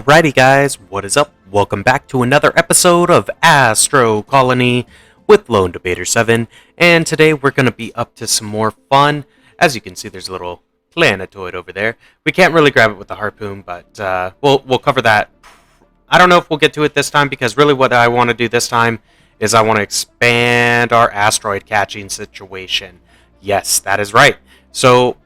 Alrighty guys, what is up? Welcome back to another episode of Astro Colony with Lone Debater 7, and today we're going to be up to some more fun. As you can see, there's a little planetoid over there. We can't really grab it with the harpoon, but we'll cover that. I don't know if we'll get to it this time, because really what I want to do this time is I want to expand our asteroid catching situation. Yes, that is right. So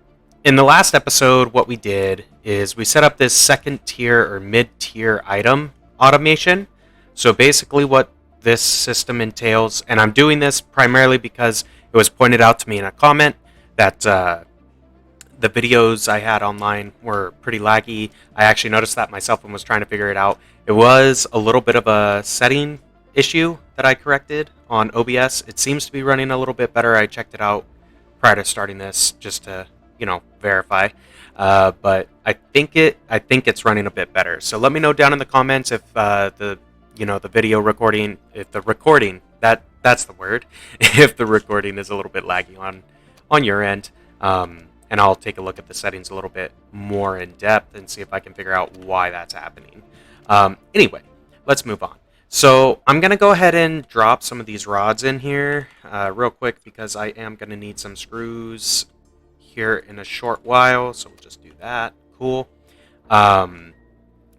in the last episode, what we did is we set up this second tier or mid-tier item automation. So basically what this system entails, and I'm doing this primarily because it was pointed out to me in a comment that the videos I had online were pretty laggy. I actually noticed that myself and was trying to figure it out. It was a little bit of a setting issue that I corrected on OBS. It seems to be running a little bit better. I checked it out prior to starting this just to verify, but I think it's running a bit better. So let me know down in the comments if the video recording, if the recording, that's the word, if the recording is a little bit laggy on your end, and I'll take a look at the settings a little bit more in depth and see if I can figure out why that's happening. Anyway, let's move on. So I'm gonna go ahead and drop some of these rods in here real quick, because I am gonna need some screws here in a short while, so we'll just do that. Cool.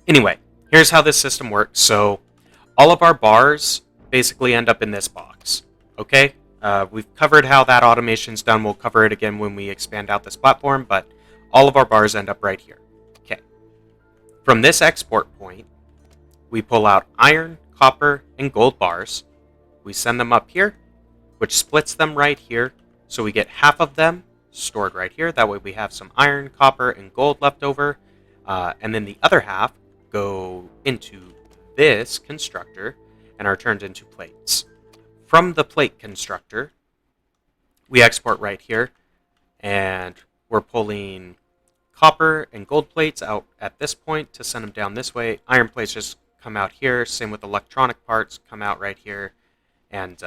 Anyway, here's how this system works. So all of our bars basically end up in this box. Okay, we've covered how that automation's done. We'll cover it again when we expand out this platform, but all of our bars end up right here. Okay, from this export point, we pull out iron, copper, and gold bars. We send them up here, which splits them right here, so we get half of them stored right here. That way we have some iron, copper, and gold left over, and then the other half go into this constructor and are turned into plates. From the plate constructor, we export right here, and we're pulling copper and gold plates out at this point to send them down this way. Iron plates just come out here. Same with electronic parts, come out right here and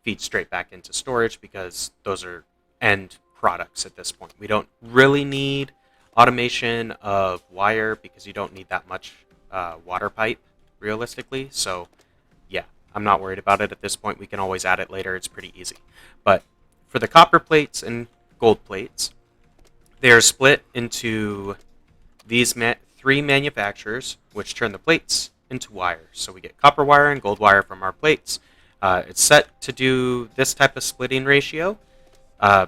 feed straight back into storage, because those are end products at this point. We don't really need automation of wire, because you don't need that much water pipe realistically. So yeah, I'm not worried about it at this point. We can always add it later. It's pretty easy. But for the copper plates and gold plates, they're split into these three manufacturers, which turn the plates into wire. So we get copper wire and gold wire from our plates. It's set to do this type of splitting ratio,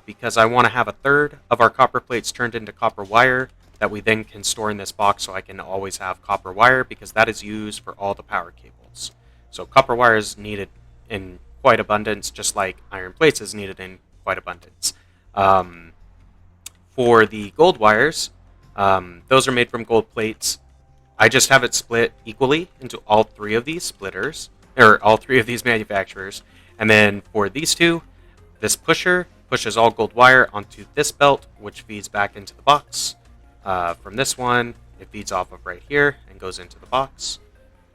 because I want to have a third of our copper plates turned into copper wire that we then can store in this box, so I can always have copper wire, because that is used for all the power cables. So copper wire is needed in quite abundance, just like iron plates is needed in quite abundance. For the gold wires, those are made from gold plates. I just have it split equally into all three of these splitters, or all three of these manufacturers. And then for these two, this pusher pushes all gold wire onto this belt, which feeds back into the box. From this one, it feeds off of right here and goes into the box.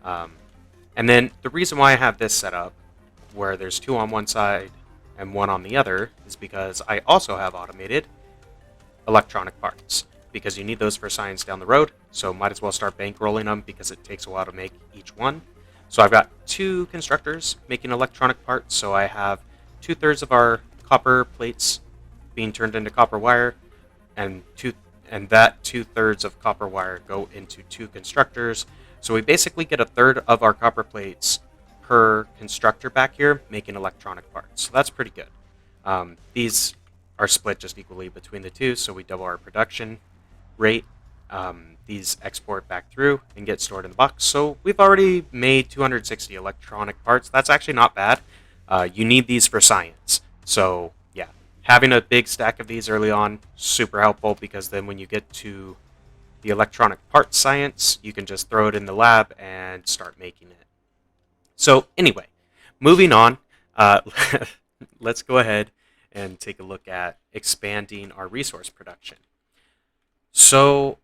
And then the reason why I have this set up, where there's two on one side and one on the other, is because I also have automated electronic parts, because you need those for science down the road. So might as well start bankrolling them, because it takes a while to make each one. So I've got two constructors making electronic parts. So I have 2/3 of our copper plates being turned into copper wire, and that 2/3 of copper wire go into two constructors. So we basically get a third of our copper plates per constructor back here making electronic parts. So that's pretty good. These are split just equally between the two, so we double our production rate. These export back through and get stored in the box. So we've already made 260 electronic parts. That's actually not bad. You need these for science. So yeah, having a big stack of these early on, super helpful, because then when you get to the electronic parts science, you can just throw it in the lab and start making it. So anyway, moving on, let's go ahead and take a look at expanding our resource production. So,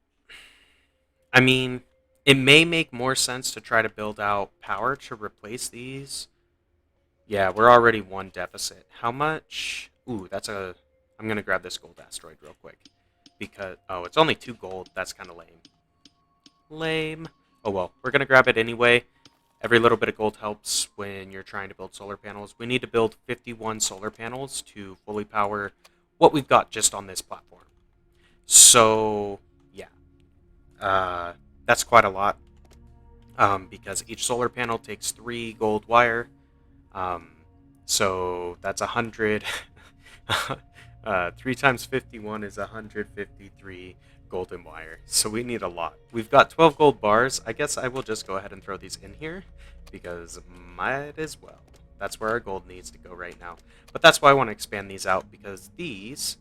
I mean, it may make more sense to try to build out power to replace these. Yeah, we're already one deficit. How much? Ooh, I'm going to grab this gold asteroid real quick. Because, oh, it's only 2 gold. That's kind of lame. Lame. Oh well, we're going to grab it anyway. Every little bit of gold helps when you're trying to build solar panels. We need to build 51 solar panels to fully power what we've got just on this platform. So, yeah, that's quite a lot because each solar panel takes 3 gold wire. Um, so that's 100. 3 times 51 is 153 golden wire. So we need a lot. We've got 12 gold bars. I guess I will just go ahead and throw these in here because might as well. That's where our gold needs to go right now. But that's why I want to expand these out because these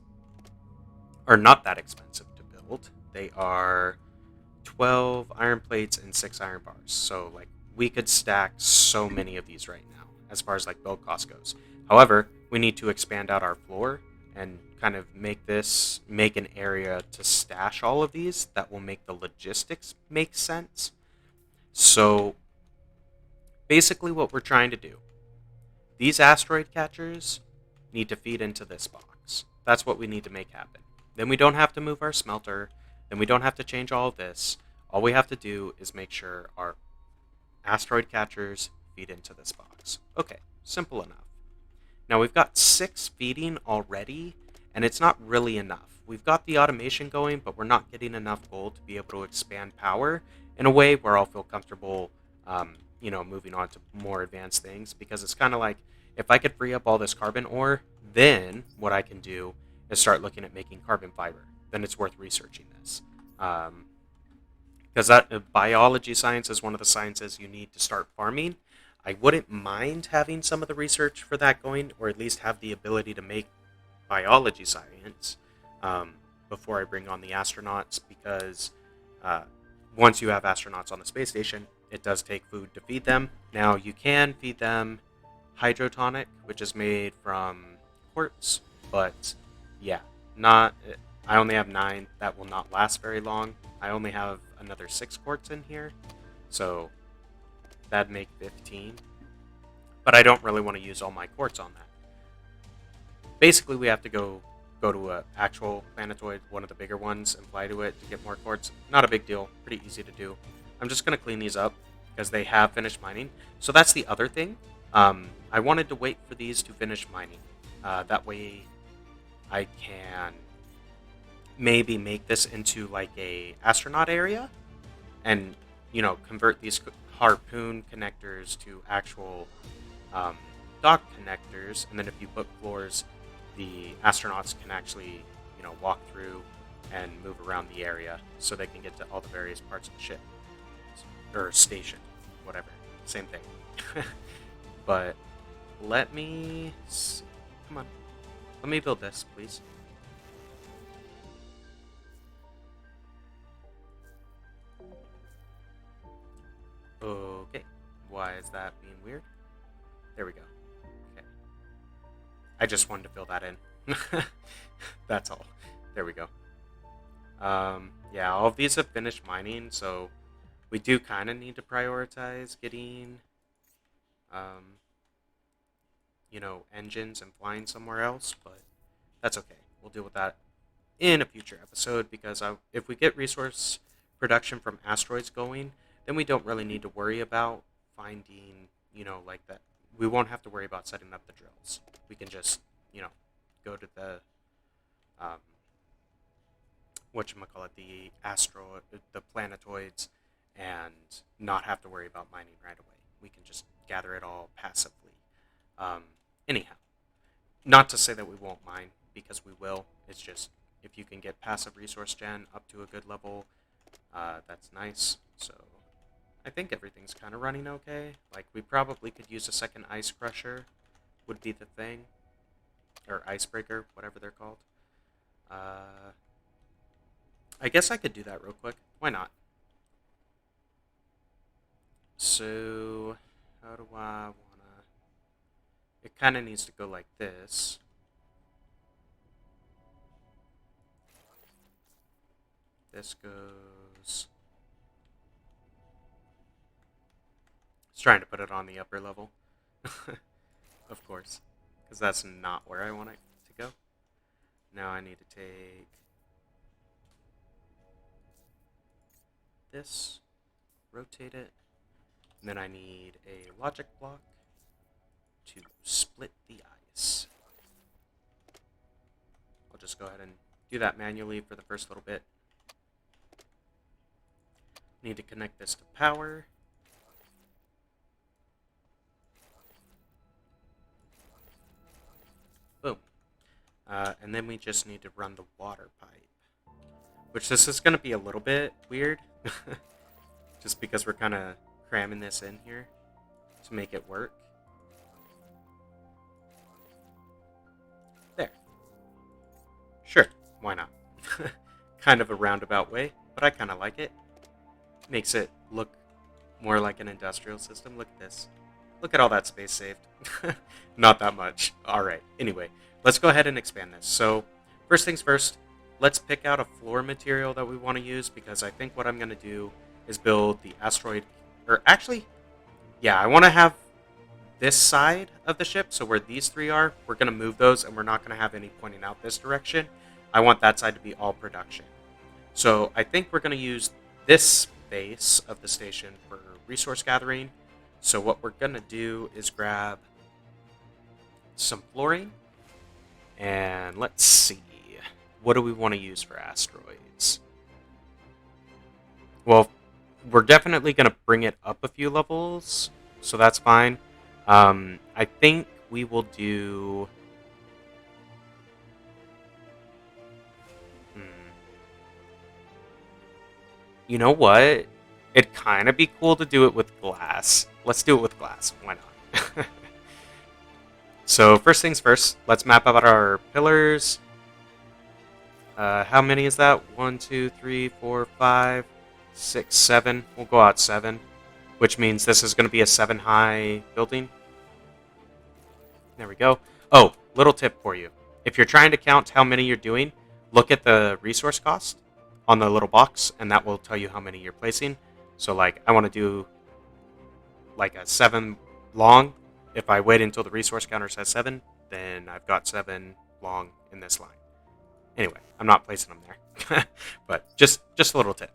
are not that expensive to build. They are 12 iron plates and 6 iron bars. So like we could stack so many of these right now as far as like build cost goes. However, we need to expand out our floor and kind of make an area to stash all of these that will make the logistics make sense. So basically what we're trying to do, these asteroid catchers need to feed into this box. That's what we need to make happen. Then we don't have to move our smelter. Then we don't have to change all of this. All we have to do is make sure our asteroid catchers feed into this box. Okay, simple enough. Now we've got 6 feeding already, and it's not really enough. We've got the automation going, but we're not getting enough gold to be able to expand power in a way where I'll feel comfortable, moving on to more advanced things. Because it's kind of like, if I could free up all this carbon ore, then what I can do is start looking at making carbon fiber. Then it's worth researching this. Because that biology science is one of the sciences you need to start farming. I wouldn't mind having some of the research for that going, or at least have the ability to make biology science before I bring on the astronauts, because once you have astronauts on the space station, it does take food to feed them. Now, you can feed them hydrotonic, which is made from quartz, but yeah, not. I only have 9. That will not last very long. I only have another 6 quartz in here, so that'd make 15. But I don't really want to use all my quartz on that. Basically, we have to go to an actual planetoid, one of the bigger ones, and fly to it to get more quartz. Not a big deal. Pretty easy to do. I'm just going to clean these up because they have finished mining. So that's the other thing. I wanted to wait for these to finish mining. That way I can maybe make this into like a astronaut area and, convert these harpoon connectors to actual dock connectors. And then if you put floors, the astronauts can actually, walk through and move around the area so they can get to all the various parts of the ship or station, whatever, same thing. But let me see. Come on, let me build this, please. Okay, why is that being weird? There we go. Okay, I just wanted to fill that in. That's all. There we go. Yeah, all of these have finished mining, so we do kind of need to prioritize getting, um, engines and flying somewhere else, but that's okay. We'll deal with that in a future episode because if we get resource production from asteroids going, then we don't really need to worry about finding, like that. We won't have to worry about setting up the drills. We can just, go to the, um, whatchamacallit, the planetoids, and not have to worry about mining right away. We can just gather it all passively. Um, anyhow, not to say that we won't mine, because we will. It's just, if you can get passive resource gen up to a good level, that's nice. So I think everything's kind of running okay. Like, we probably could use a second ice crusher, would be the thing. Or icebreaker, whatever they're called. I guess I could do that real quick. Why not? So, how do I wanna... It kind of needs to go like this. This goes... I was trying to put it on the upper level. Of course. Because that's not where I want it to go. Now I need to take... this. rotate it. And then I need a logic block to split the ice. I'll just go ahead and do that manually for the first little bit. Need to connect this to power. Boom. And then we just need to run the water pipe. Which this is going to be a little bit weird. Just because we're kind of cramming this in here to make it work. There. Sure, why not? Kind of a roundabout way, but I kind of like it. Makes it look more like an industrial system. Look at this. Look at all that space saved. Not that much. Alright, anyway, let's go ahead and expand this. So, first things first, let's pick out a floor material that we want to use, because I think what I'm going to do is build the asteroid, or actually, yeah, I want to have this side of the ship, so where these three are, we're going to move those, and we're not going to have any pointing out this direction. I want that side to be all production. So I think we're going to use this base of the station for resource gathering. So what we're going to do is grab some fluorine, and let's see, what do we want to use for asteroids? Well, we're definitely going to bring it up a few levels, so that's fine. I think we will do... You know what? It'd kind of be cool to do it with glass. Let's do it with glass. Why not? So first things first, let's map out our pillars. How many is that? 1, 2, 3, 4, 5, 6, 7. We'll go out 7, which means this is going to be a 7-high building. There we go. Oh, little tip for you. If you're trying to count how many you're doing, look at the resource cost on the little box, and that will tell you how many you're placing. So, like, I want to do like a 7 long. If I wait until the resource counter says 7, then I've got 7 long in this line. Anyway, I'm not placing them there, but just a little tip.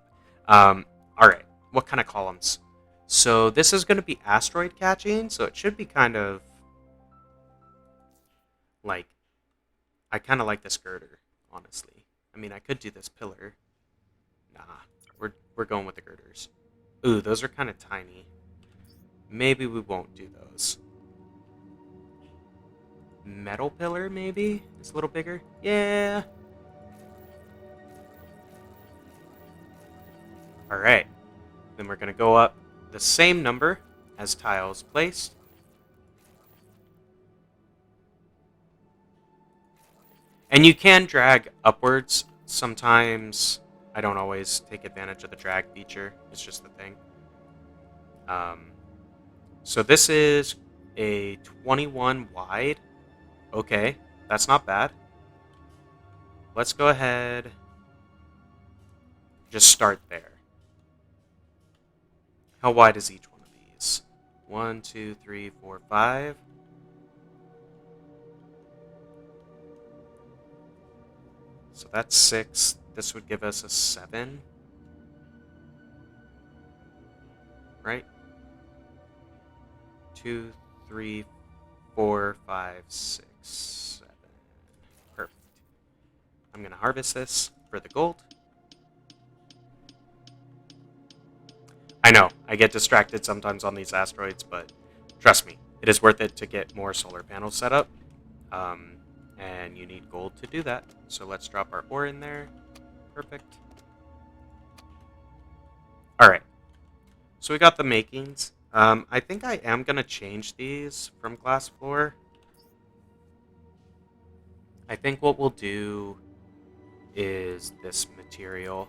All right, what kind of columns? So this is going to be asteroid catching, so it should be kind of like, I kind of like this girder, honestly. I mean, I could do this pillar. Nah, we're going with the girders. Ooh, those are kind of tiny. Maybe we won't do those. Metal pillar, maybe? It's a little bigger? Yeah. Alright. Then we're going to go up the same number as tiles placed. And you can drag upwards. Sometimes I don't always take advantage of the drag feature. It's just the thing. So this is a 21 wide. Okay, that's not bad. Let's go ahead. Just start there. How wide is each one of these? 1, 2, 3, 4, 5. So that's 6. This would give us a 7. Right? 2, 3, 4, 5, 6, 7. Perfect. I'm going to harvest this for the gold. I know, I get distracted sometimes on these asteroids, but trust me, it is worth it to get more solar panels set up. And you need gold to do that. So let's drop our ore in there. Perfect. Alright. So we got the makings. I think I am going to change these from glass floor. I think what we'll do is this material.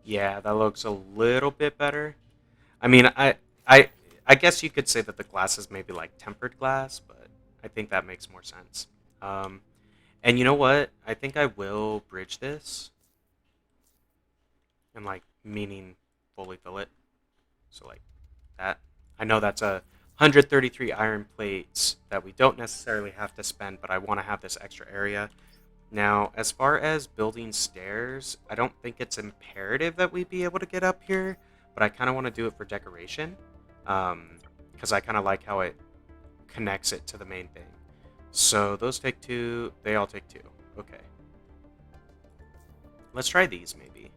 Yeah, that looks a little bit better. I mean, I guess you could say that the glass is maybe like tempered glass, but I think that makes more sense. Um, and you know what? I think I will bridge this and like meaning fully fill it. So like that. I know that's a 133 iron plates that we don't necessarily have to spend, but I want to have this extra area. Now, as far as building stairs, I don't think it's imperative that we be able to get up here, but I kind of want to do it for decoration, because I kind of like how it connects it to the main thing. So those take 2. They all take 2. Okay. Let's try these, maybe.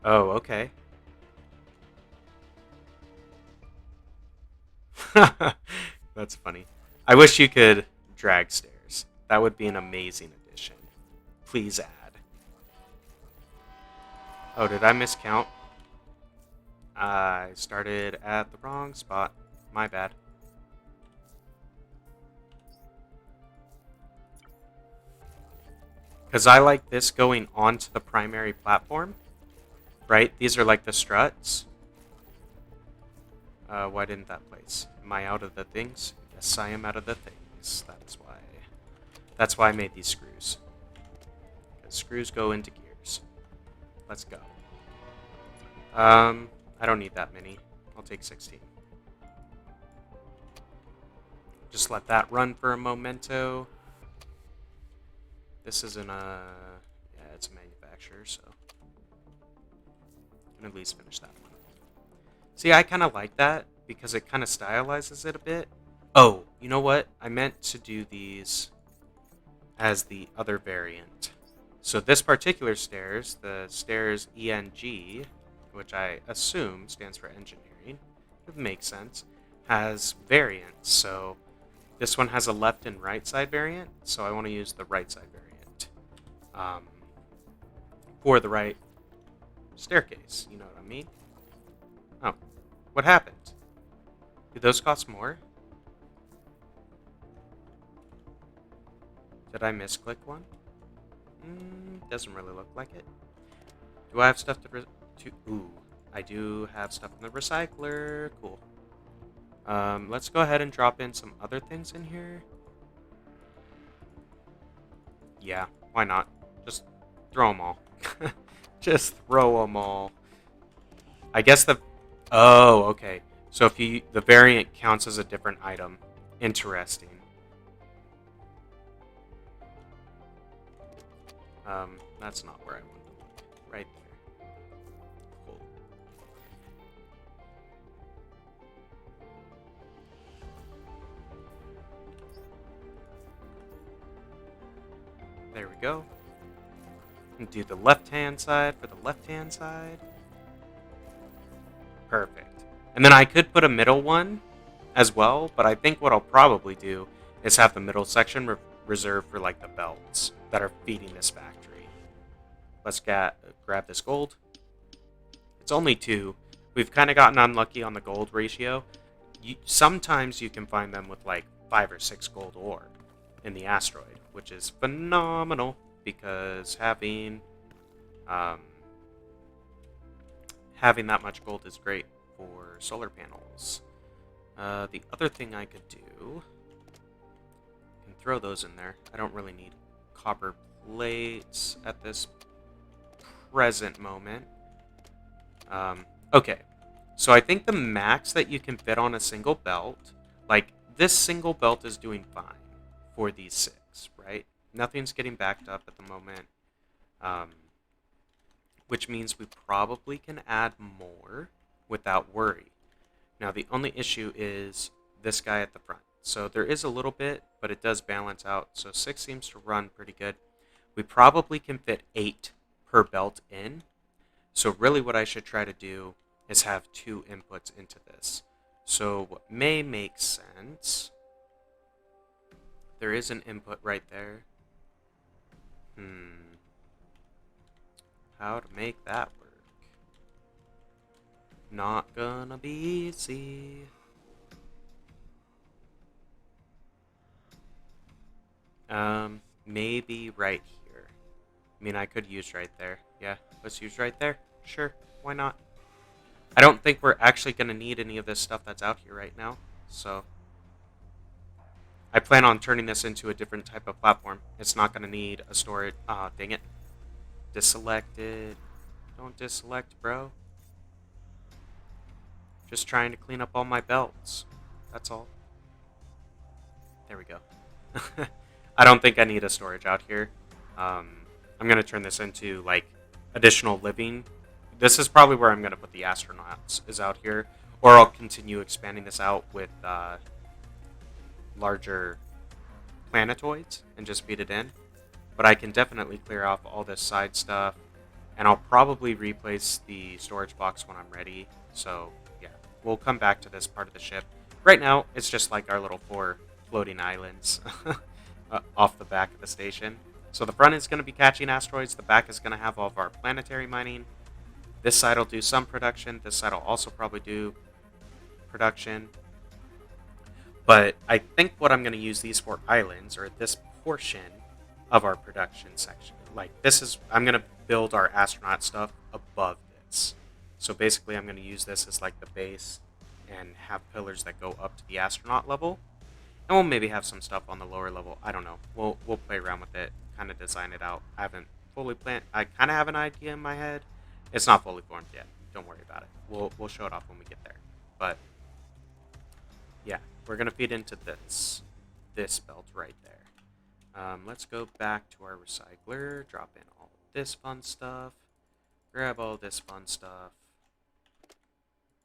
Oh, okay. That's funny. I wish you could drag stairs. That would be an amazing addition. Please add. Oh, did I miscount? I started at the wrong spot. My bad. Because I like this going onto the primary platform, right? These are like the struts. Why didn't that place? Am I out of the things? Yes, I am out of the things. That's why. That's why I made these screws. Because screws go into gears. Let's go. I don't need that many. I'll take 16. Just let that run for a momento. This isn't a... Yeah, it's a manufacturer, so... I can at least finish that one. See, I kind of like that, because it kind of stylizes it a bit. Oh, you know what? I meant to do these as the other variant. So this particular stairs, the stairs ENG, which I assume stands for engineering, it makes sense, has variants. So this one has a left and right side variant, so I want to use the right side variant for the right staircase. You know what I mean? Oh, what happened? Do those cost more? Did I misclick one? Doesn't really look like it. Do I have stuff to... Ooh, I do have stuff in the recycler. Cool. Let's go ahead and drop in some other things in here. Yeah, why not? Just throw them all. Just throw them all. I guess the... Oh, okay. So if you... The variant counts as a different item. Interesting. That's not where I want to look. Right there. Cool. There we go. And do the left-hand side for the left-hand side. Perfect. And then I could put a middle one as well, but I think what I'll probably do is have the middle section reserved for like the belts that are feeding this factory. Let's grab this gold. It's only 2. We've kind of gotten unlucky on the gold ratio. Sometimes you can find them with like 5 or 6 gold ore in the asteroid, which is phenomenal because having that much gold is great for solar panels. The other thing I could do, I can throw those in there. I don't really need copper plates at this present moment. Okay, so I think the max that you can fit on a single belt, like this single belt is doing fine for these 6, right? Nothing's getting backed up at the moment, which means we probably can add more without worry. Now the only issue is this guy at the front. So there is a little bit, but it does balance out. So 6 seems to run pretty good. We probably can fit 8 per belt in. So really what I should try to do is have 2 inputs into this. So what may make sense, there is an input right there. How to make that work? Not gonna be easy. Maybe right here. I mean, I could use right there. Yeah, let's use right there. Sure, why not? I don't think we're actually going to need any of this stuff that's out here right now. So I plan on turning this into a different type of platform. It's not going to need a storage. Ah, dang it. Deselected. Don't deselect, bro. Just trying to clean up all my belts. That's all. There we go. I don't think I need a storage out here. I'm going to turn this into, like, additional living. This is probably where I'm going to put the astronauts, is out here. Or I'll continue expanding this out with larger planetoids and just feed it in. But I can definitely clear off all this side stuff. And I'll probably replace the storage box when I'm ready. So, yeah, we'll come back to this part of the ship. Right now, it's just like our little 4 floating islands off the back of the station. So the front is going to be catching asteroids. The back is going to have all of our planetary mining. This side will do some production. This side will also probably do production. But I think what I'm going to use these 4 islands, or this portion of our production section, like this is, I'm going to build our astronaut stuff above this. So basically I'm going to use this as like the base and have pillars that go up to the astronaut level. And we'll maybe have some stuff on the lower level. I don't know. We'll play around with it, kind of design it out. I haven't fully planned. I kind of have an idea in my head. It's not fully formed yet. Don't worry about it. We'll show it off when we get there. But yeah, we're gonna feed into this belt right there. Let's go back to our recycler. Drop in all this fun stuff. Grab all this fun stuff.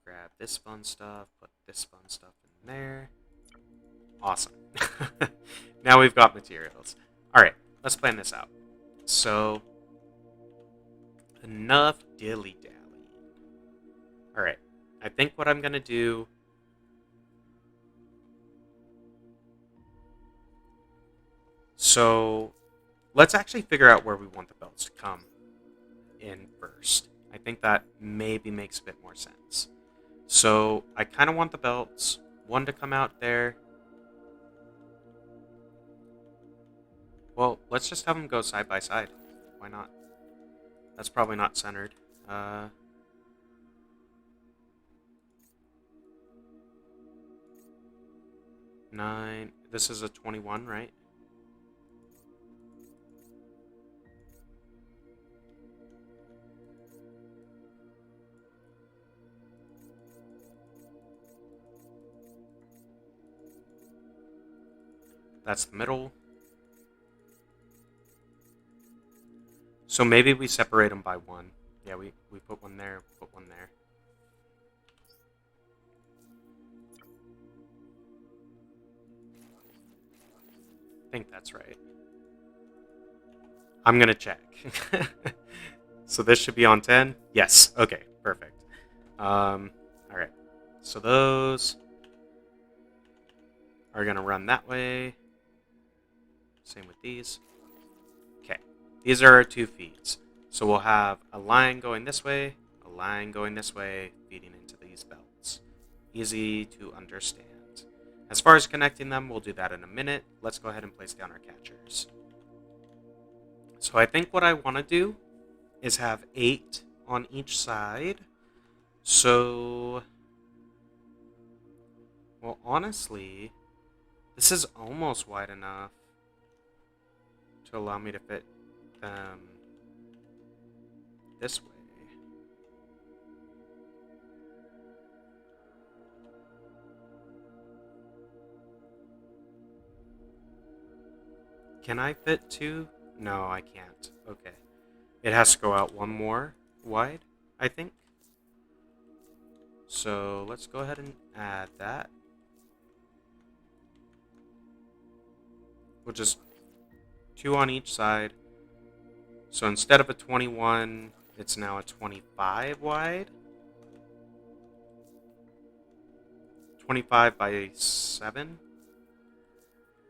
Grab this fun stuff. Put this fun stuff in there. Awesome. Now we've got materials. Alright, let's plan this out. So, enough dilly-dally. Alright, I think what I'm going to do... So, let's actually figure out where we want the belts to come in first. I think that maybe makes a bit more sense. So, I kind of want the belts, one to come out there. Well, let's just have them go side by side. Why not? That's probably not centered. 9. This is a 21, right? That's the middle. So maybe we separate them by 1. Yeah, we put 1 there, put 1 there. I think that's right. I'm going to check. So this should be on 10? Yes. Okay, perfect. Alright. So those are going to run that way. Same with these. Okay. These are our 2 feeds. So we'll have a line going this way, a line going this way, feeding into these belts. Easy to understand. As far as connecting them, we'll do that in a minute. Let's go ahead and place down our catchers. So I think what I want to do is have 8 on each side. So, well, honestly, this is almost wide enough to allow me to fit them this way. Can I fit 2? No, I can't. Okay. It has to go out 1 more wide, I think. So let's go ahead and add that. We'll just 2 on each side. So instead of a 21, it's now a 25 wide. 25 by 7?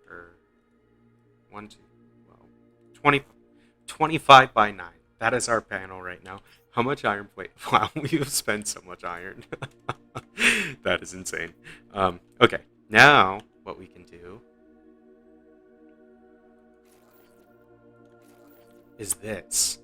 Or 1, 2, well, 25 by 9. That is our panel right now. How much iron plate? Wow, we've spent so much iron. That is insane. Okay, now what we can do is this.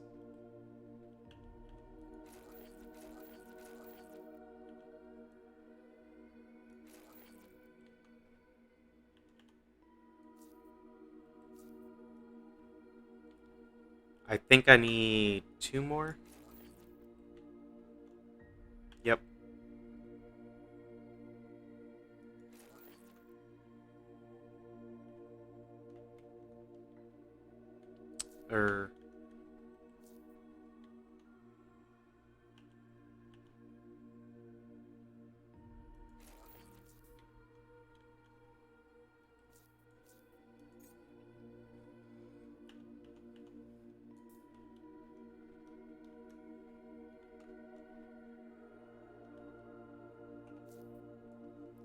I think I need 2 more. Yep. Or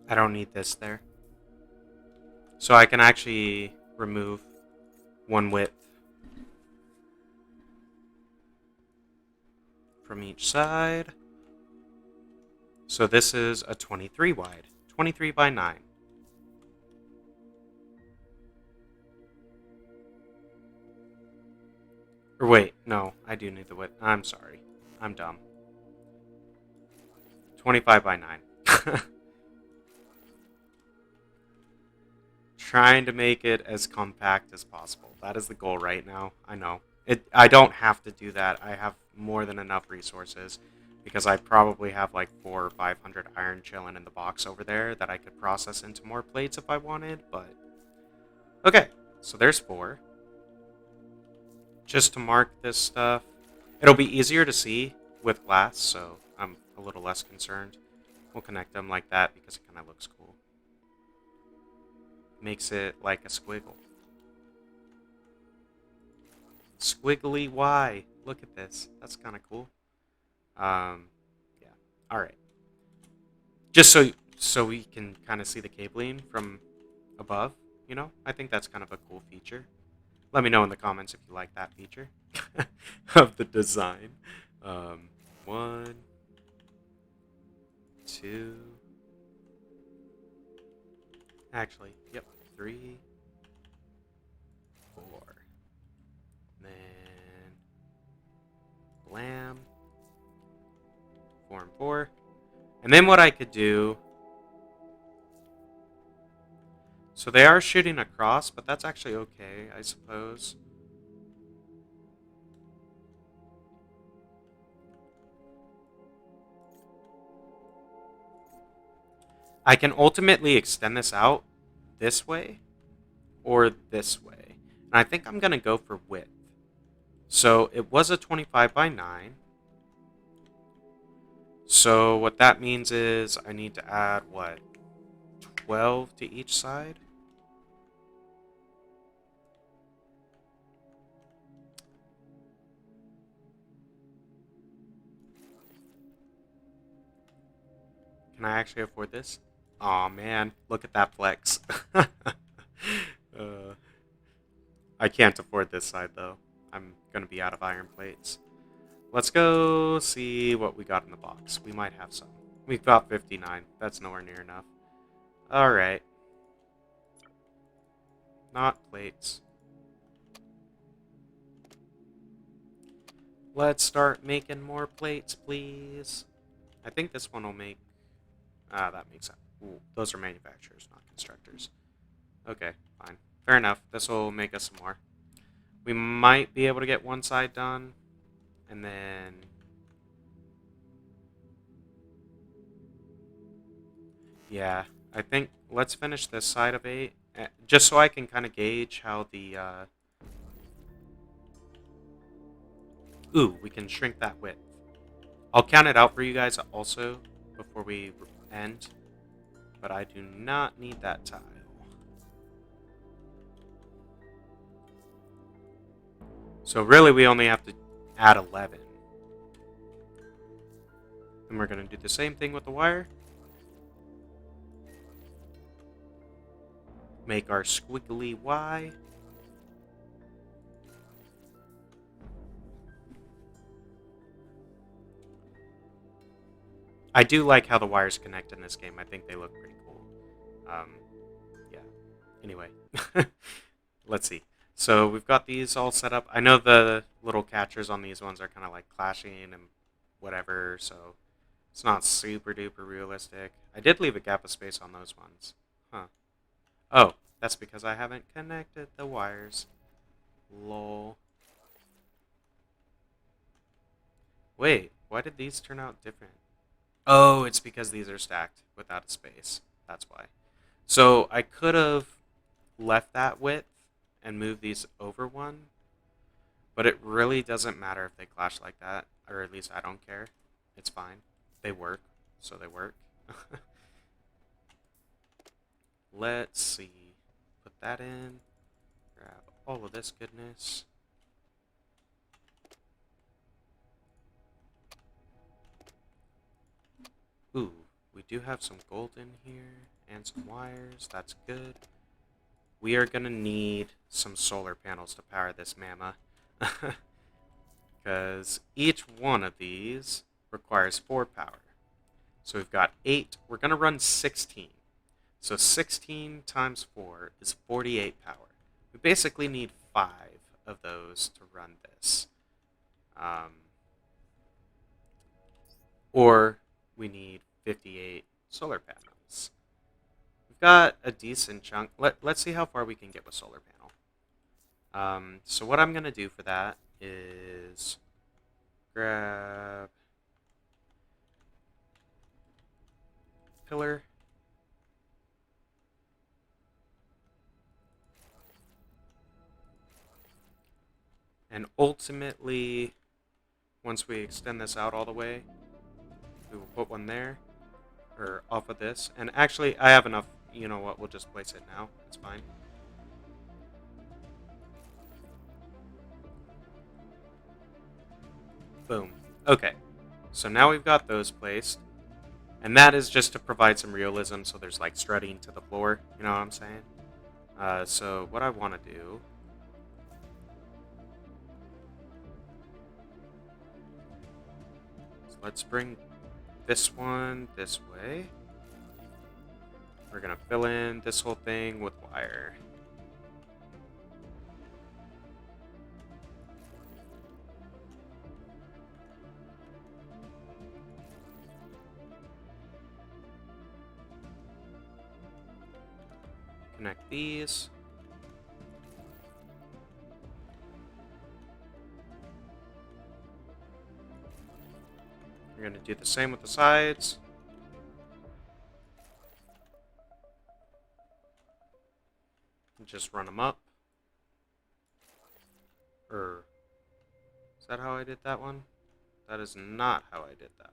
I don't need this there. So I can actually remove 1 width from each side. So this is a 23 wide, 23 by 9. Or wait, no, I do need the width. I'm sorry. I'm dumb. 25 by 9. Trying to make it as compact as possible. That is the goal right now. I know. I don't have to do that. I have more than enough resources because I probably have like 400 or 500 iron chilling in the box over there that I could process into more plates if I wanted, but okay. So there's 4. Just to mark this stuff. It'll be easier to see with glass, so I'm a little less concerned. We'll connect them like that because it kind of looks cool. Makes it like a squiggle. Squiggly Y. Look at this. That's kind of cool. Yeah. All right. Just so we can kind of see the cabling from above, you know? I think that's kind of a cool feature. Let me know in the comments if you like that feature of the design. 1, 2. Actually, yep. 3, 4. Then blam. 4 and 4. And then what I could do. So they are shooting across, but that's actually okay, I suppose. I can ultimately extend this out this way or this way. And I think I'm going to go for width. So it was a 25 by 9. So what that means is I need to add, what, 12 to each side? Can I actually afford this? Aw, man, look at that flex. I can't afford this side, though. I'm going to be out of iron plates. Let's go see what we got in the box. We might have some. We've got 59. That's nowhere near enough. Alright. Not plates. Let's start making more plates, please. I think this one will make... that makes sense. Ooh, those are manufacturers, not constructors. Okay, fine. Fair enough. This will make us some more. We might be able to get one side done. And then... yeah, I think let's finish this side of 8. Just so I can kind of gauge how the... Ooh, we can shrink that width. I'll count it out for you guys also before we end. But I do not need that tile. So really we only have to add 11. And we're going to do the same thing with the wire. Make our squiggly Y. I do like how the wires connect in this game. I think they look pretty cool. Yeah. Anyway. Let's see. So we've got these all set up. I know the little catchers on these ones are kind of like clashing and whatever, so it's not super duper realistic. I did leave a gap of space on those ones. Huh. Oh, that's because I haven't connected the wires. Lol. Wait, why did these turn out different? Oh, it's because these are stacked without a space. That's why. So I could have left that width and moved these over one, but it really doesn't matter if they clash like that, or at least I don't care. It's fine. They work, so they work. Let's see. Put that in. Grab all of this goodness. Ooh, we do have some gold in here and some wires. That's good. We are going to need some solar panels to power this mama. Because each one of these requires 4 power. So we've got 8. We're going to run 16. So 16 times 4 is 48 power. We basically need 5 of those to run this. Or we need 58 solar panels. We've got a decent chunk. Let's see how far we can get with solar panel. So what I'm going to do for that is grab pillar. And ultimately, once we extend this out all the way, we will put one there, or off of this. And actually, I have enough. You know what? We'll just place it now. It's fine. Boom. Okay. So now we've got those placed. And that is just to provide some realism, so there's like strutting to the floor. You know what I'm saying? So what I want to do... So let's bring this one this way. We're going to fill in this whole thing with wire. Connect these. We're going to do the same with the sides. And just run them up. Is that how I did that one? That is not how I did that one.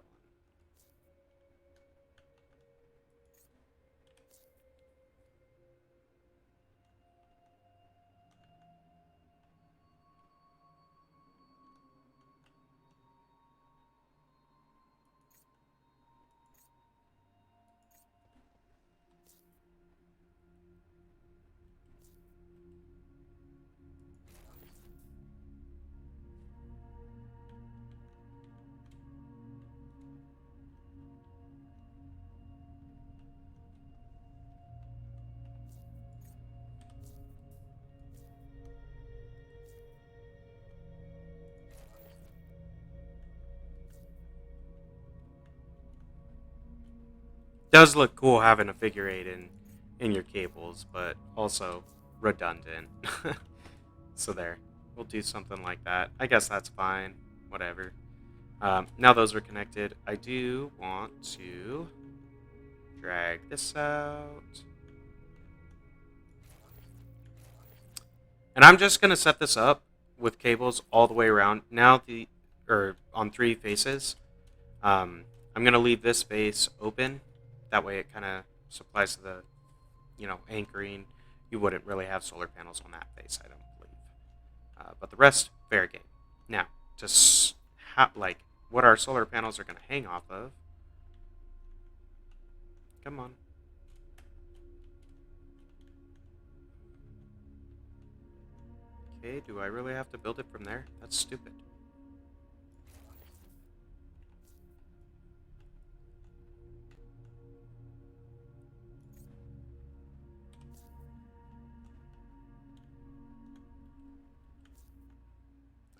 Does look cool having a figure 8 in your cables, but also redundant. So there. We'll do something like that. I guess that's fine. Whatever. Now those are connected. I do want to drag this out. And I'm just going to set this up with cables all the way around. Now on 3 faces. I'm going to leave this face open. That way it kind of supplies the, anchoring. You wouldn't really have solar panels on that face, I don't believe. But the rest, fair game. Now, what our solar panels are going to hang off of. Come on. Okay, do I really have to build it from there? That's stupid.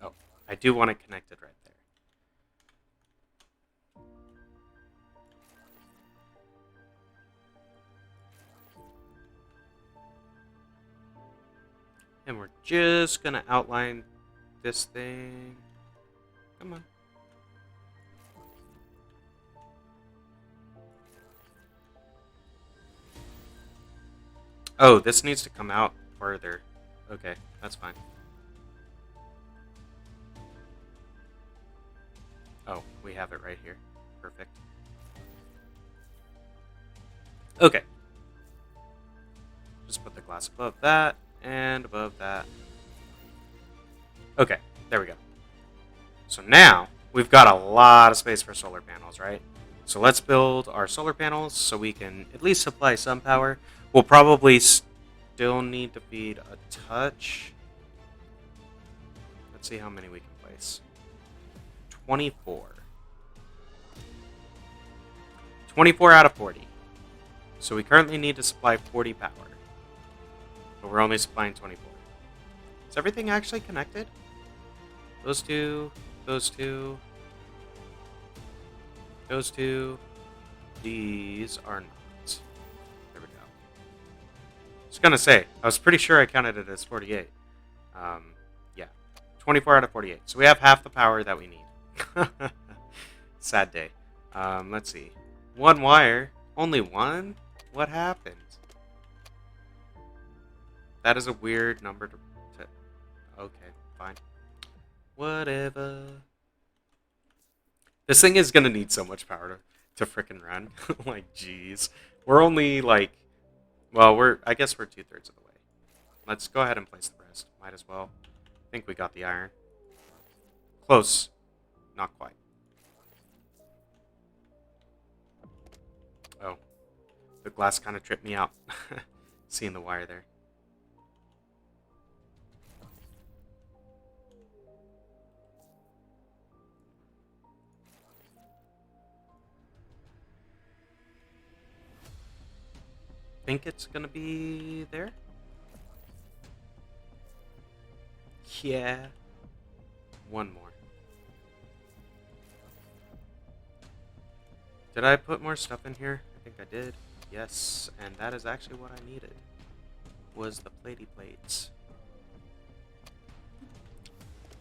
Oh, I do want it connected right there. And we're just going to outline this thing. Come on. Oh, this needs to come out further. Okay, that's fine. Oh, we have it right here. Perfect. Okay. Just put the glass above that and above that. Okay, there we go. So now we've got a lot of space for solar panels, right? So let's build our solar panels so we can at least supply some power. We'll probably still need to feed a touch. Let's see how many we can place. 24. 24 out of 40. So we currently need to supply 40 power. But we're only supplying 24. Is everything actually connected? Those two, those two, those two. These are not. There we go. I was going to say, I was pretty sure I counted it as 48. Yeah. 24 out of 48. So we have half the power that we need. Sad day. Let's see. One wire. Only one? What happened? That is a weird number to... Okay, fine. Whatever. This thing is going to need so much power to frickin' run. Like, jeez. We're only, like... Well, I guess we're 2/3 of the way. Let's go ahead and place the rest. Might as well. I think we got the iron. Close. Not quite. Oh. The glass kind of tripped me out. Seeing the wire there. Think it's gonna be there? Yeah. One more. Did I put more stuff in here? I think I did. Yes, and that is actually what I needed. Was the platey plates.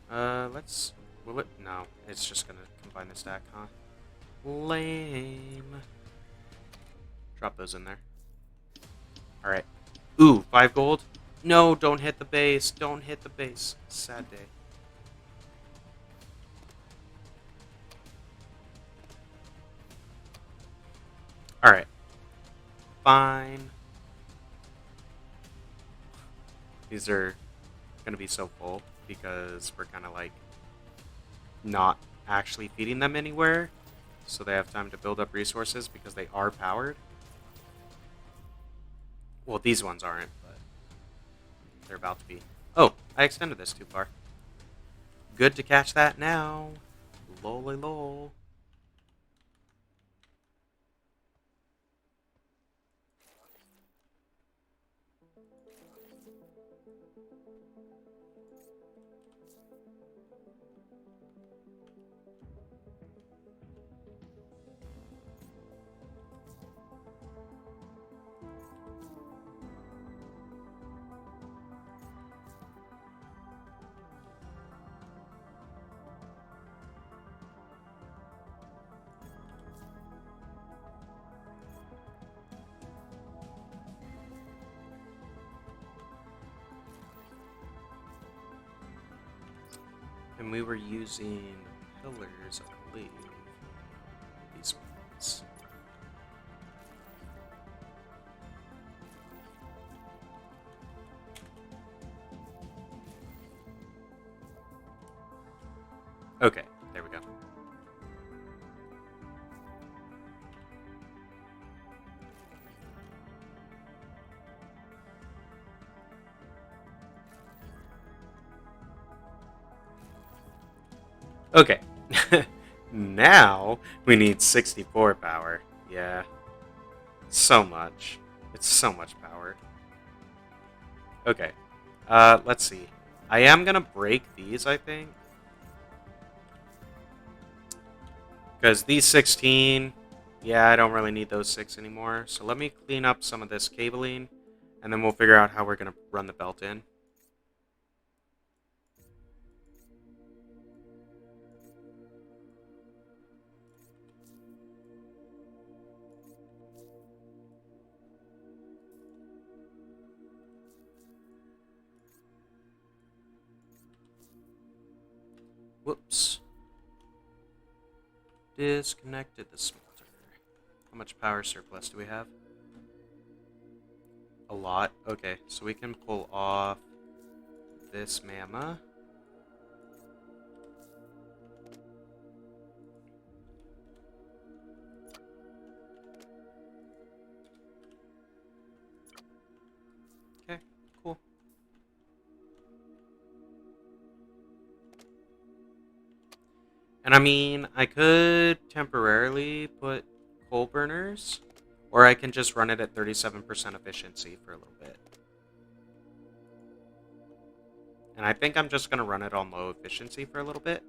Let's... Will it? No, it's just gonna combine the stack, huh? Lame. Drop those in there. Alright. Ooh, 5 gold? No, don't hit the base. Don't hit the base. Sad day. Alright. Fine. These are going to be so full because we're kind of like not actually feeding them anywhere. So they have time to build up resources because they are powered. Well, these ones aren't, but they're about to be. Oh, I extended this too far. Good to catch that now. Lolly lol. And we were using pillars, I believe. These ones. Okay, there we go. Okay. Now we need 64 power. Yeah. So much. It's so much power. Okay. Let's see. I am gonna break these, I think. Because these 16, yeah, I don't really need those 6 anymore. So let me clean up some of this cabling, and then we'll figure out how we're gonna run the belt in. Whoops. Disconnected the smelter. How much power surplus do we have? A lot. Okay, so we can pull off this mamma. Okay, cool. And I mean, I could temporarily put coal burners, or I can just run it at 37% efficiency for a little bit. And I think I'm just going to run it on low efficiency for a little bit.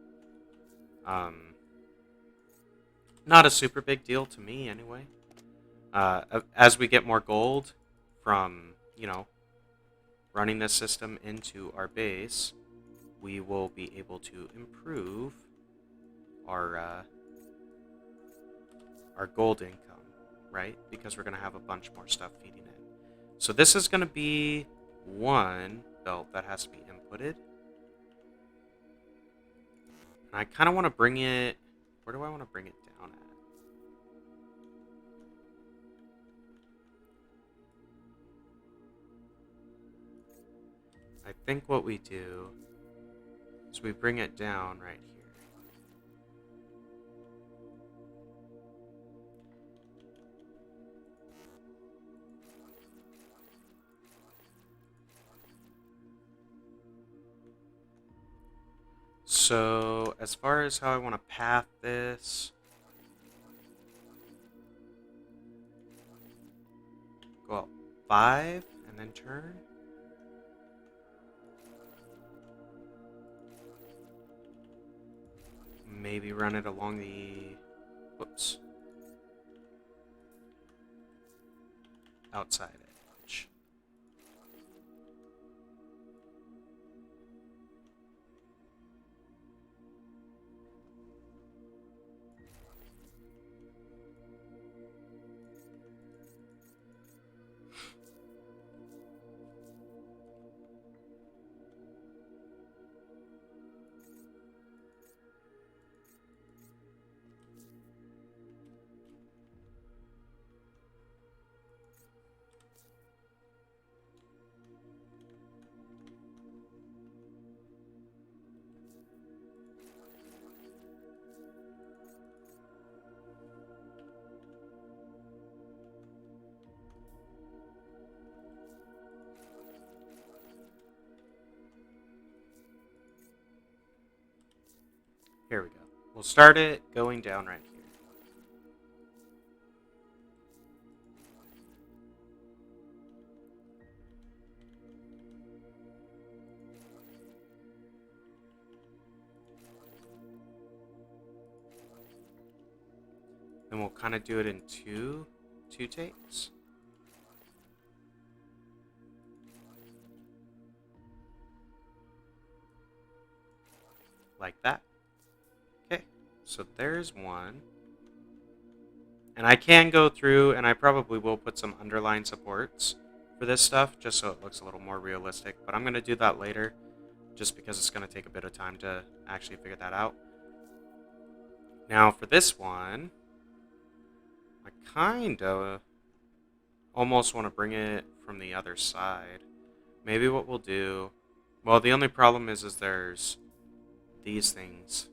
Not a super big deal to me, anyway. As we get more gold from, running this system into our base, we will be able to improve our gold income, right? Because we're going to have a bunch more stuff feeding in. So this is going to be one belt that has to be inputted. And I kind of want to bring it... Where do I want to bring it down at? I think what we do is we bring it down right here. So, as far as how I want to path this, go up 5 and then turn. Maybe run it along the, whoops, outside edge. Here we go. We'll start it going down right here. Then we'll kind of do it in two takes. Like that. Okay, so there's one. And I can go through, and I probably will put some underline supports for this stuff, just so it looks a little more realistic. But I'm going to do that later, just because it's going to take a bit of time to actually figure that out. Now, for this one, I kind of almost want to bring it from the other side. Maybe what we'll do... Well, the only problem is there's these things.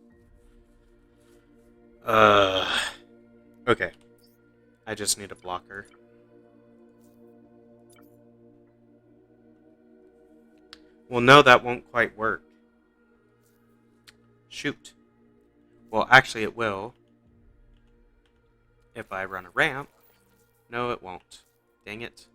Okay. I just need a blocker. Well, no, that won't quite work. Shoot. Well, actually it will. If I run a ramp. No, it won't. Dang it.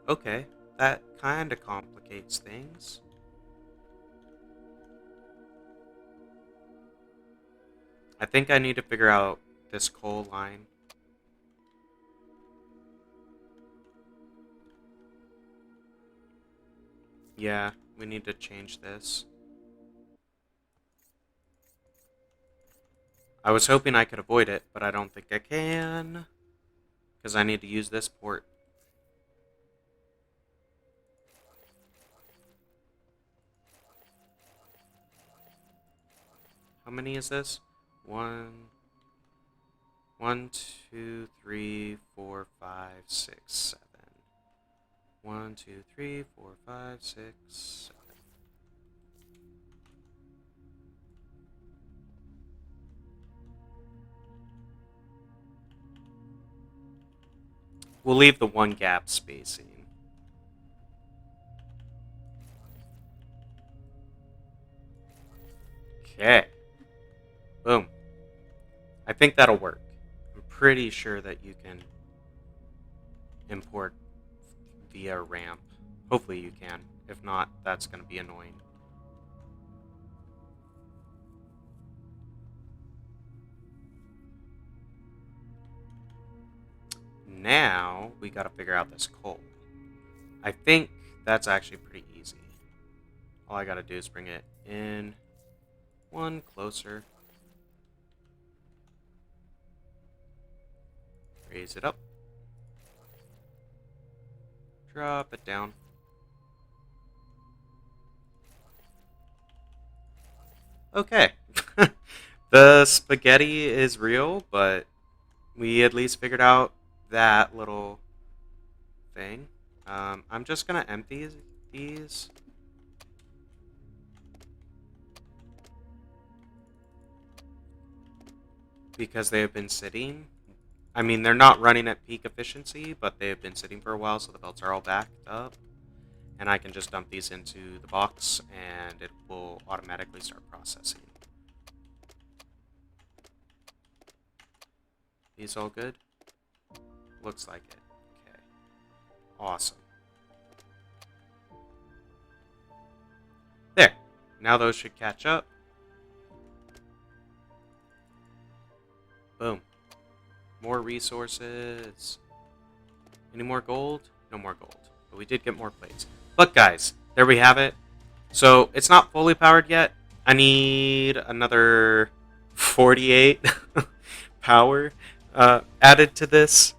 Okay. That kind of complicates things. I think I need to figure out this coal line. Yeah, we need to change this. I was hoping I could avoid it, but I don't think I can. because I need to use this port. How many is this? 1, 2, 3, 4, 5, 6, 7. 1, 2, 3, 4, 5, 6, 7. We'll leave the one gap spacing. Okay. Boom. I think that'll work. I'm pretty sure that you can import via ramp. Hopefully you can. If not, that's going to be annoying. Now, we got to figure out this coal. I think that's actually pretty easy. All I got to do is bring it in one closer. Raise it up. Drop it down. Okay. The spaghetti is real, but we at least figured out that little thing. I'm just going to empty these. Because they have been sitting. I mean, they're not running at peak efficiency, but they have been sitting for a while, so the belts are all backed up. And I can just dump these into the box, and it will automatically start processing. These all good? Looks like it. Okay. Awesome. There. Now those should catch up. Boom. More resources. Any more gold? No more gold. But we did get more plates. But guys, there we have it. So it's not fully powered yet. I need another 48 power added to this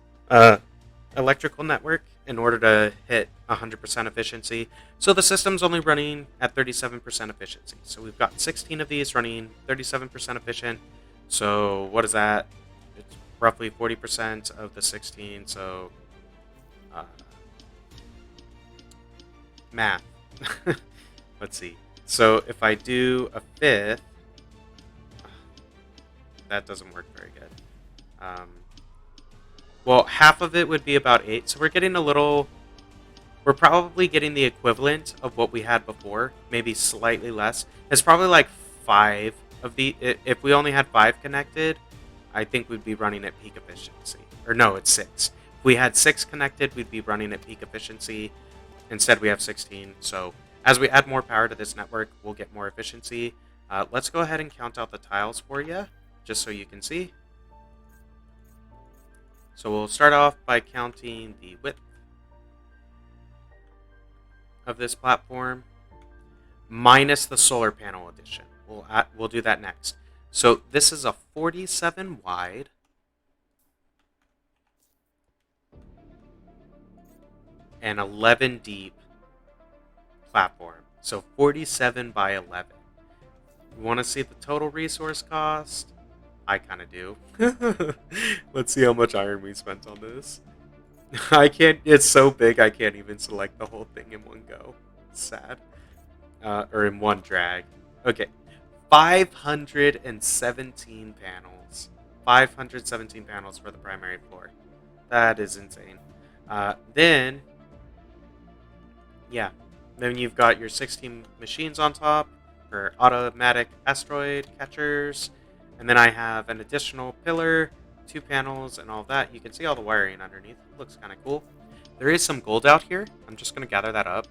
electrical network in order to hit 100% efficiency. So the system's only running at 37% efficiency. So we've got 16 of these running 37% efficient. So what is that? It's roughly 40% of the 16. So math. Let's see. So if I do a fifth, that doesn't work very good. Well, half of it would be about 8. So we're getting a little... We're probably getting the equivalent of what we had before. Maybe slightly less. It's probably like 5 of the... If we only had 5 connected, I think we'd be running at peak efficiency. Or no, it's 6. If we had 6 connected, we'd be running at peak efficiency. Instead, we have 16. So as we add more power to this network, we'll get more efficiency. Let's go ahead and count out the tiles for you, just so you can see. So we'll start off by counting the width of this platform minus the solar panel addition. We'll do that next. So this is a 47 wide and 11 deep platform. So 47 by 11. You want to see the total resource cost? I kind of do. Let's see how much iron we spent on this. I can't, it's so big I can't even select the whole thing in one go. It's sad. Or in one drag. Okay. 517 panels. 517 panels for the primary floor. That is insane. Then you've got your 16 machines on top for automatic asteroid catchers. And then I have an additional pillar, 2 panels, and all that. You can see all the wiring underneath. It looks kind of cool. There is some gold out here. I'm just going to gather that up.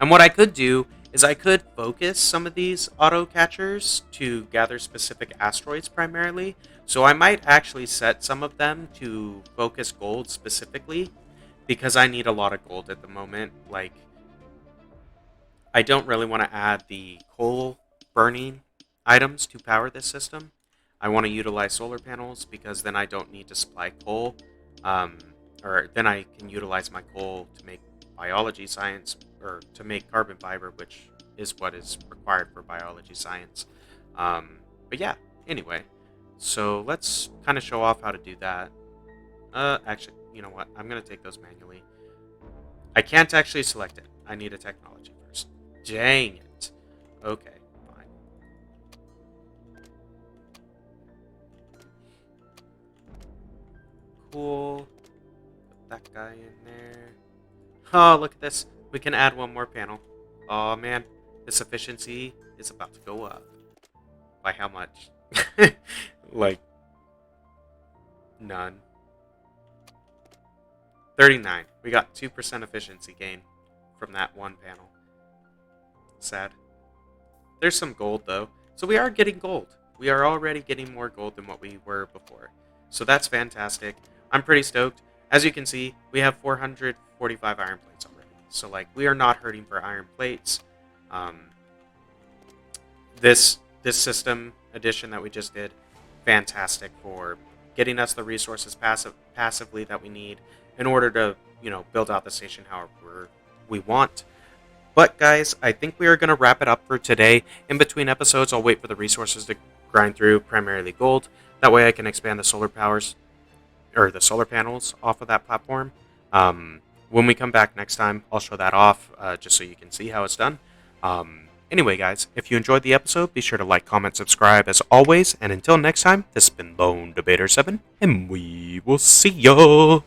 And what I could do is I could focus some of these auto catchers to gather specific asteroids primarily. So I might actually set some of them to focus gold specifically because I need a lot of gold at the moment. Like, I don't really want to add the coal burning items to power this system. I want to utilize solar panels because then I don't need to supply coal. or then I can utilize my coal to make biology science, or to make carbon fiber, which is what is required for biology science. But yeah, anyway, so let's kind of show off how to do that. Actually, you know what? I'm going to take those manually. I can't actually select it. I need a technology first. Dang it. Okay, fine. Cool. Put that guy in there. Oh, look at this. We can add one more panel. Oh, man. This efficiency is about to go up. By how much? Like, none. 39. We got 2% efficiency gain from that one panel. Sad. There's some gold, though. So we are getting gold. We are already getting more gold than what we were before. So that's fantastic. I'm pretty stoked. As you can see, we have 445 iron plates already. So, like, we are not hurting for iron plates. This system addition that we just did, fantastic for getting us the resources passively that we need in order to, build out the station however we want. But guys, I think we are going to wrap it up for today. In between episodes, I'll wait for the resources to grind through, primarily gold. That way I can expand the solar powers, or the solar panels off of that platform. When we come back next time, I'll show that off, just so you can see how it's done. Anyway, guys, if you enjoyed the episode, be sure to like, comment, subscribe as always. And until next time, this has been Lone Debater 7, and we will see ya!